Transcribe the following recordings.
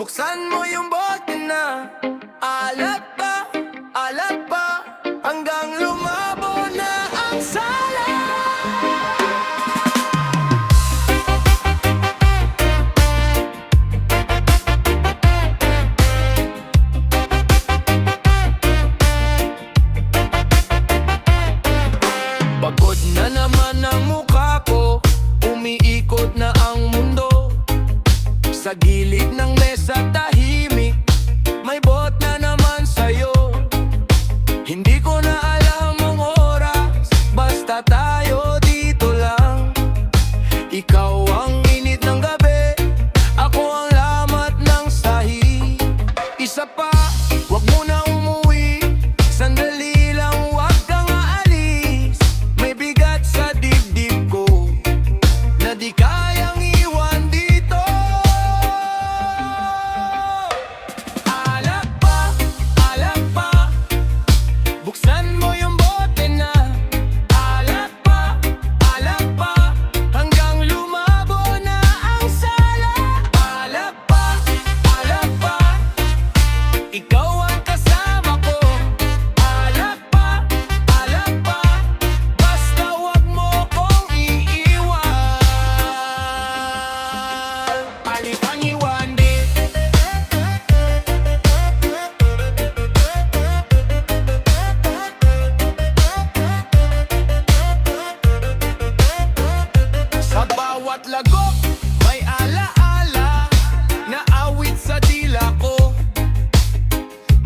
Buksan mo yung bote na alat pa hanggang lumabo na ang sala. Pagod na naman ang mukha ko, umiikot na ang mundo. Sa gilid ng mesa tahimik, may bot na naman sa'yo. Hindi ko na alam ang oras, basta tayo dito lang. Ikaw ang init ng gabi, ako ang lamat ng sahi. Isa pa, wag mo na umuwi, sandali lang wag kang aalis. May bigat sa dibdib ko na di kayang iwan dito. Alak pa, buksan mo yung bote na alak pa, hanggang lumabo na ang sala. Alak pa, ikaw ang kasama ko. Alak pa, basta wag mo kong iiwan. Alipang iwan din. Sa bawat lagok, may alaala na awit sa dila ko.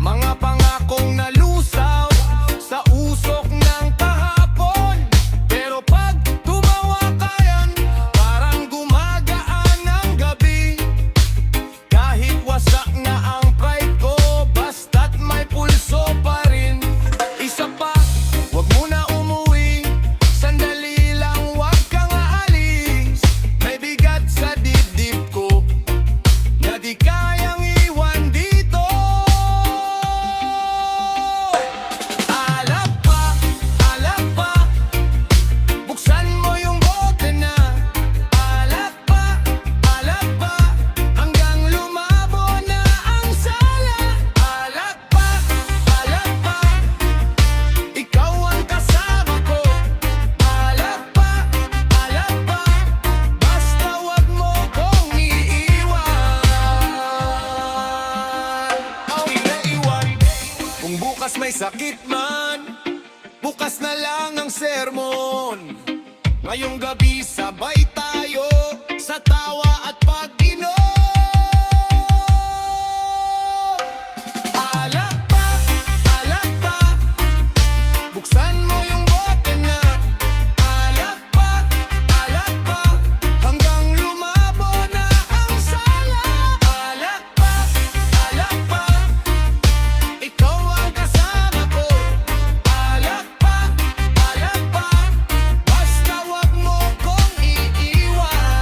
Mga pangakong nalusaw sa usok ng kahapon. Pero pag tumawa ka yan, parang gumagaan ang gabi. Kahit wasak na ang pride ko, basta't may pulso pa rin. Isa pa, wag mo na umuwi, sandali lang wag kang aalis. May bigat sa dibdib ko na di kayang iwan dito. Alak pa, buksan mo yung bote na alak pa, hanggang lumabo na ang sala. Alak pa, ikaw ang kasama ko. Alak pa, basta wag mo kong iiwan. Iiwan. Kung bukas may sakit man, bukas na lang ang sermon. Ngayong gabi sabay tayo sa tawa at pag-inom. Alak pa, buksan mo yung bote na alak pa, hanggang lumabo na ang sala. Alak pa, ikaw ang kasama ko. Alak pa, basta wag mo kong iiwan.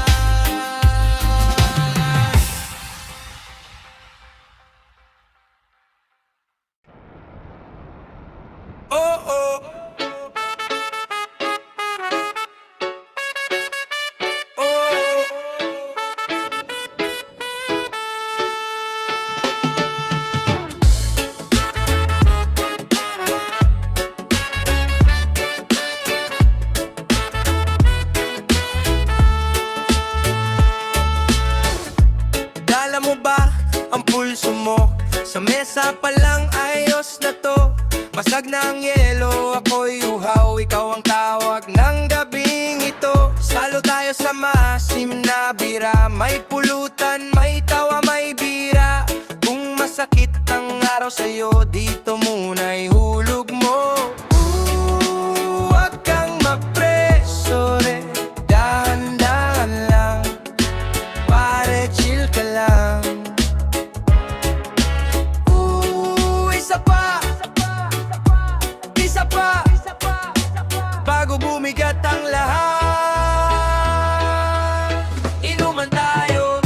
Oh, oh. Dala mo ba ang pulso mo? Sa mesa pa lang ayos na to. Basag na ang yelo, ako'y uhaw. Ikaw ang tawag ng gabing ito. Salo tayo sa maasim na bira. May pulutan, may tawa, may bira. Kung masakit ang araw sa'yo, dito muna ihulog mo. Huwag kang mapreso rin, dahan-dahan lang. Pare, chill ka lang. Isa pa, bago bumigat ang lahat. Inuman tayo,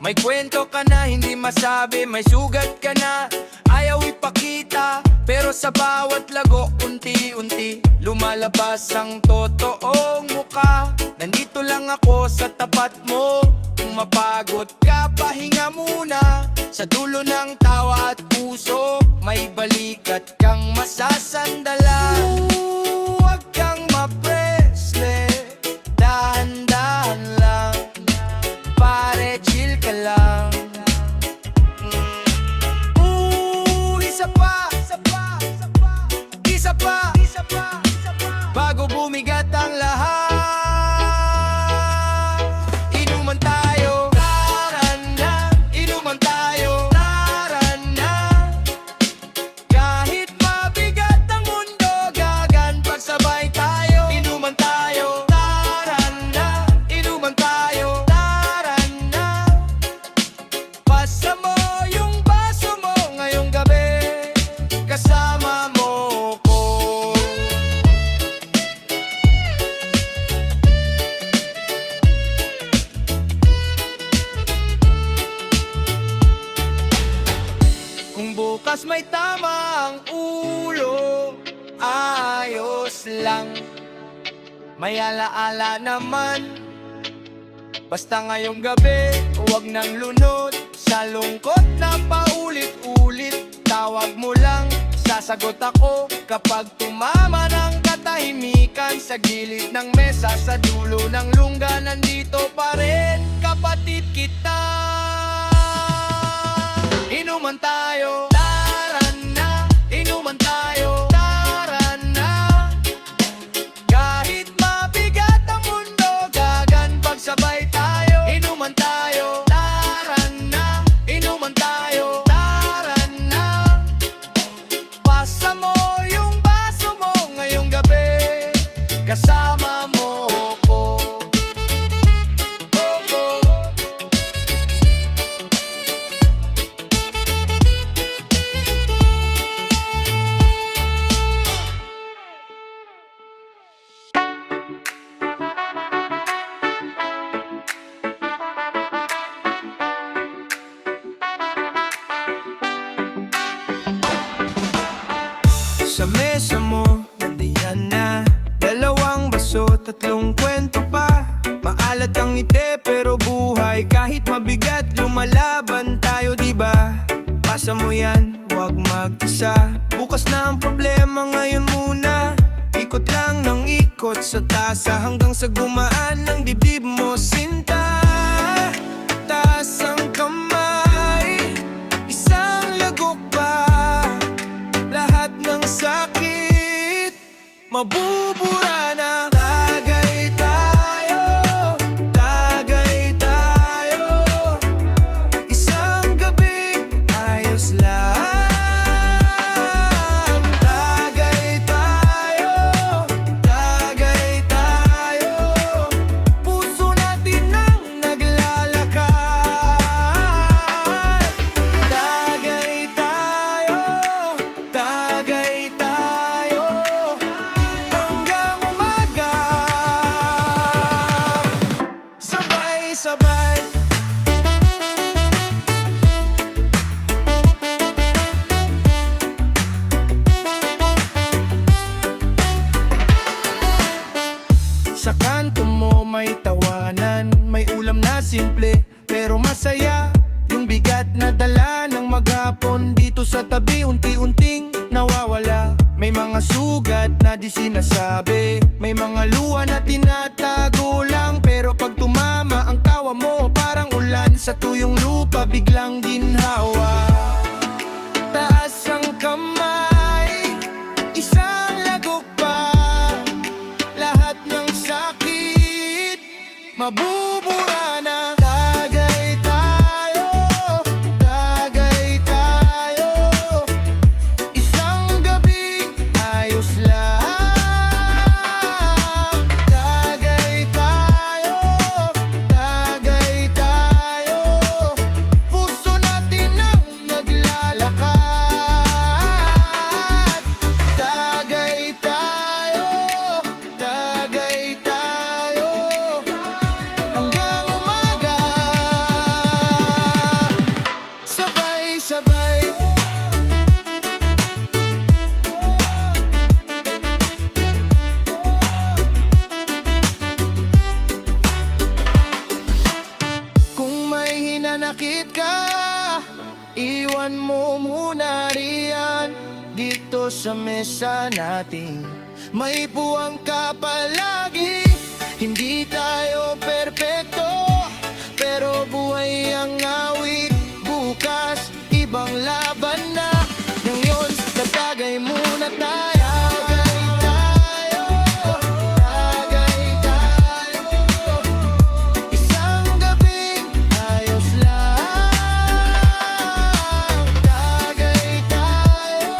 May kwento ka na hindi masabi, may sugat ka na ayaw ipakita. Pero sa bawat lago, unti-unti lumalabas ang totoong muka. Nandito lang ako sa tapat mo. Kung mapagod ka, pahinga muna. Sa dulo ng tawa at puso, may balikat kang masasandalan. Huwag kang mapresle, dahan-dahan lang. Pare, chill ka lang. Isa pa, isa pa, isa pa, isa pa, isa pa, isa pa, bago bumigat ang lahat. Inuman tayo, tara na. Inuman tayo, tara na. Kahit mabigat ang mundo, gagan pagsabay tayo. Inuman tayo, tara na. Inuman tayo, tara na. Pasa mo yung baso mo ngayong gabi, kasama mo ko. Kung bukas may tama ang ulo, ayos lang. May alaala naman. Basta ngayong gabi, huwag nang lunod sa lungkot na paulit-ulit. Tawag mo lang, sasagot ako kapag tumama ng katahimikan. Sa gilid ng mesa, sa dulo ng lungga, nandito pa rin kapatid kita. Inuman tayo, tara na. Inuman tayo, tara na. Kahit mabigat ang mundo, gagan pagsabay tayo. Inuman tayo, tara na. Inuman tayo, tara na. Pasa mo yung baso mo ngayong gabi, kasama mo ko. Sa mesa mo, nandiyan na dalawang baso, tatlong kwento pa. Maalat ang ngiti pero buhay, kahit mabigat lumalaban tayo, diba? Pasa mo yan, huwag mag-isa. Bukas na ang problema, ngayon muna. Ikot lang ng ikot sa tasa hanggang sa gumaan ng dibdib mo, sinta. Taas ang kamay, isang lagok pa. Lahat ng sakit mabubura na. Tagay tayo, tagay tayo. Isang gabi, ayos lang. Tagay tayo, tagay tayo. Puso natin ang naglalakad. Tagay tayo, tagay tayo, hanggang umaga. Sabay-sabay. Sa kanto mo may tawanan, may ulam na simple pero masaya. Yung bigat na dala ng maghapon, dito sa tabi unti-unting nawawala. May mga sugat na di sinasabi, may mga luha na tinatago lang. Pero pag tumama ang tawa mo, parang ulan sa tuyong lupa, biglang ginhawa. Taas ang kamay, isang lagok pa. Lahat ng sakit mabubura na. Tagay tayo, tagay tayo. Isang gabi, ayos lang. Tagay tayo, tagay tayo. Puso natin ang naglalakad. Tagay tayo, tagay tayo, hanggang sa mesa natin. May puwang ka palagi, hindi tayo perpekto, pero buhay ang awit. Bukas, ibang laban na. Ngayon, tatagay muna tayo. Tagay tayo. Isang gabing ayos lang. Tagay tayo.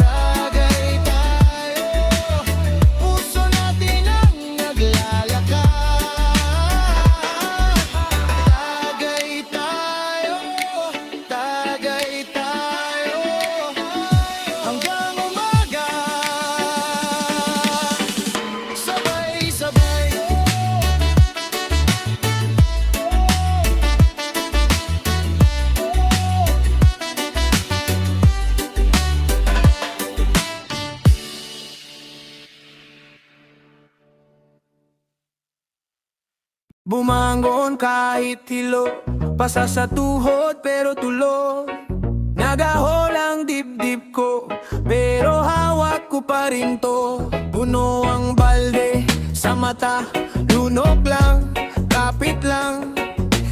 Tagay tayo. Puso natin ang naglalakad. Tagay tayo. Tagay tayo. Hanggang umaga. Sabay-sabay. Bumangon kahit hilo, pasa sa tuhod pero tulog. Nagahol ang dibdib ko, pero hawak ko pa rin to. Puno ang balde sa mata, lunok lang, kapit lang.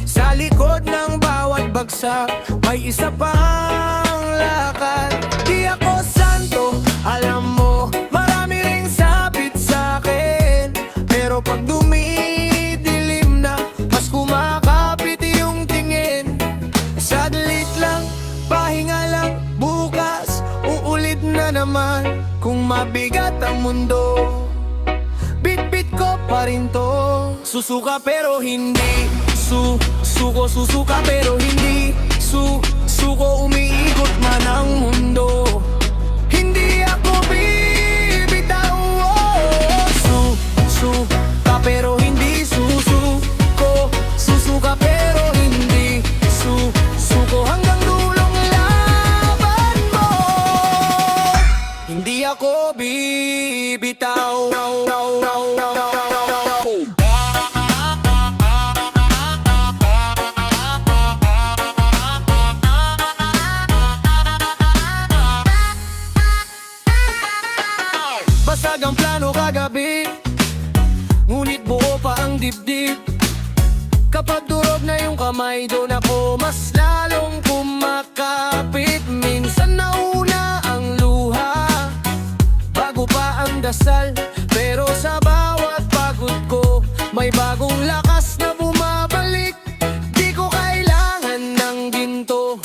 Sa likod ng bawat bagsak, may isa pang lakad. Di ako santo, alam mo, marami ring sabit sa akin. Pero pag dumidilim na, mas kumakapit yung tingin. Saglit lang, pahinga lang, bukas uulit na naman. Kung mabigat ang mundo, bit-bit ko pa rin to. Susuka pero hindi susuka pero hindi suko. Umiikot man ang mundo, hindi ako bibitaw. Susuka pero hindi susuko. Susuka pero hindi susuko. Hanggang dulong laban mo, hindi ako bibitaw. Basag ang plano kagabi, ngunit buo pa ang dibdib. Kapag durog na yung kamay, doon ako mas lalong kumakapit. Minsan nauna ang luha, bago pa ang dasal. Pero sa bawat pagod ko, may bagong lakas na bumabalik. Di ko kailangan ng ginto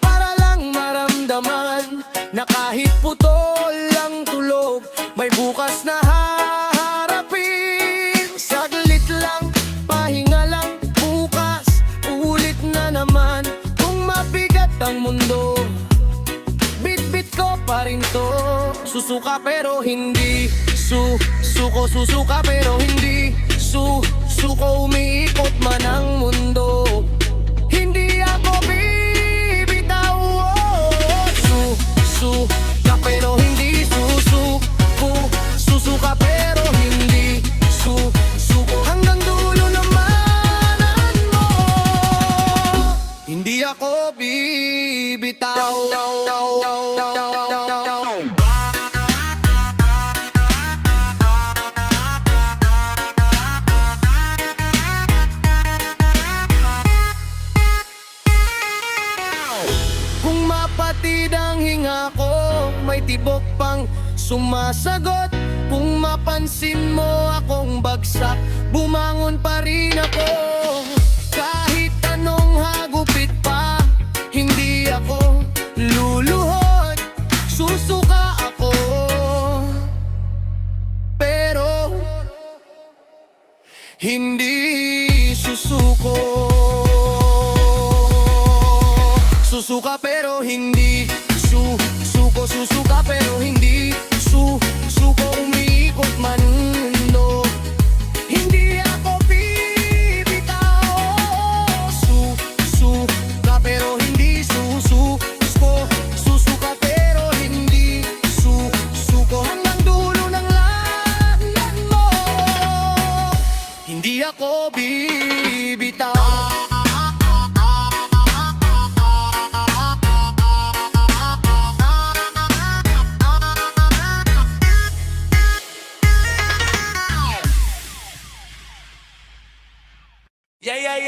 para lang maramdaman na kahit putol ang tulog, may bukas na haharapin. Saglit lang, pahinga lang, bukas ulit na naman. Kung mabigat ang mundo, bit-bit ko pa rin to. Susuka pero hindi suko. Susuka pero hindi suko. Umiikot man ang mundo, hindi ako bibitaw. Susuka pero hindi susuko. Susuka pero hindi susuko. Hanggang dulo naman mo, hindi ako bibitaw. Kung mapatid ang hinga ko, may tibok pang sumasagot. Kung mapansin mo akong bagsak, bumangon pa rin ako. Kahit anong hagupit pa, hindi ako luluhod. Susuka ako, pero hindi susuko. Susuka pero hindi susuko. Susuka pero hindi susuko. Umiikot man mundo, hindi ako bibitaw. Susuka pero hindi susuko. Susuka pero hindi susuko. Hanggang dulo ng laban mo, hindi ako bibitaw. Laksaban!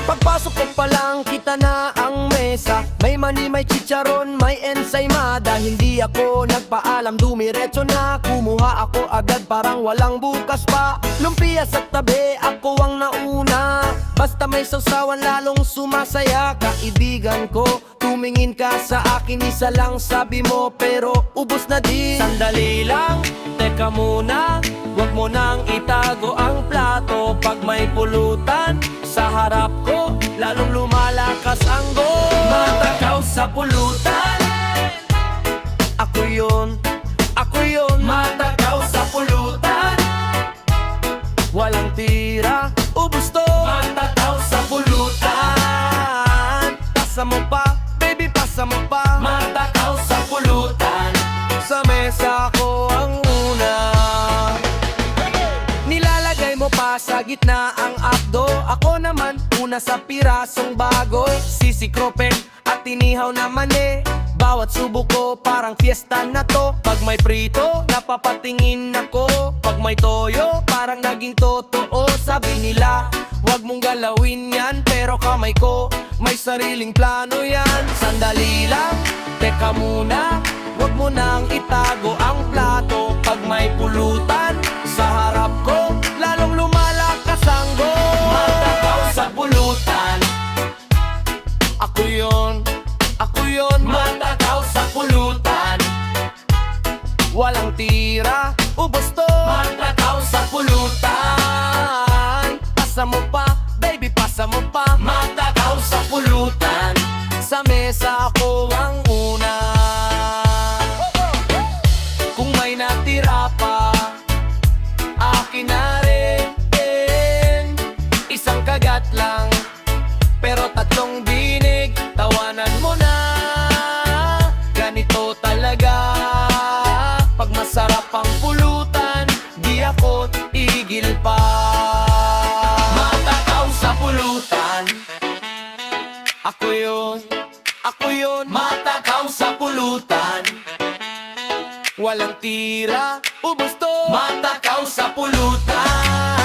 Pagpasok ko pa lang, kita na ang mesa. May mani, may chicharon, may ensaymada. Hindi ako nagpaalam, dumiretso na. Kumuha ako agad, parang walang bukas pa. Lumpia sa tabi, ako ang nauna. Basta may sausawan, lalong sumasaya. Kaibigan ko, tumingin ka sa akin. Isa lang sabi mo, pero ubos na din. Sandali lang, teka muna. Huwag mo nang itago ang plato. Pag may pulutan sa harap ko, lalong lumalakas ang go. Matakaw sa pulutan, ako yun, matakaw sa pulutan. Walang tira, ubus to. Matakaw sa pulutan. Pasa mo pa, baby, pasa mo pa. Matakaw sa pulutan. Sa mesa ko ang una. Nilalagay mo pa sa gitna ang abdo. Ako naman una sa pirasong bago. Sisikropin at tinihaw naman Bawat subo ko parang fiesta na to. Pag may prito, napapatingin ako. Pag may toyo, parang naging totoo. Sabi nila, wag mong galawin yan. Pero kamay ko, may sariling plano yan. Sandali lang, teka muna. Wag mo nang itago ang plato. Pag may pulutan sa harap ko, lalong lumalakas ang go. Matakaw sa pulutan, ako yun, matakaw sa pulutan. Walang tira, ubos to. Matakaw sa pulutan. Pasa mo pa, baby, pasa mo pa. Matakaw sa pulutan. Sa mesa ako ang una. Kung may natira pa, akin na rin. Isang kagat lang, pero tatlong dinig. Tawanan mo na, ganito talaga. Pag masarap ang pulutan, di ako tigil pa. Matakaw sa pulutan, ako yun, matakaw sa pulutan. Walang tira, ubos to. Matakaw sa pulutan.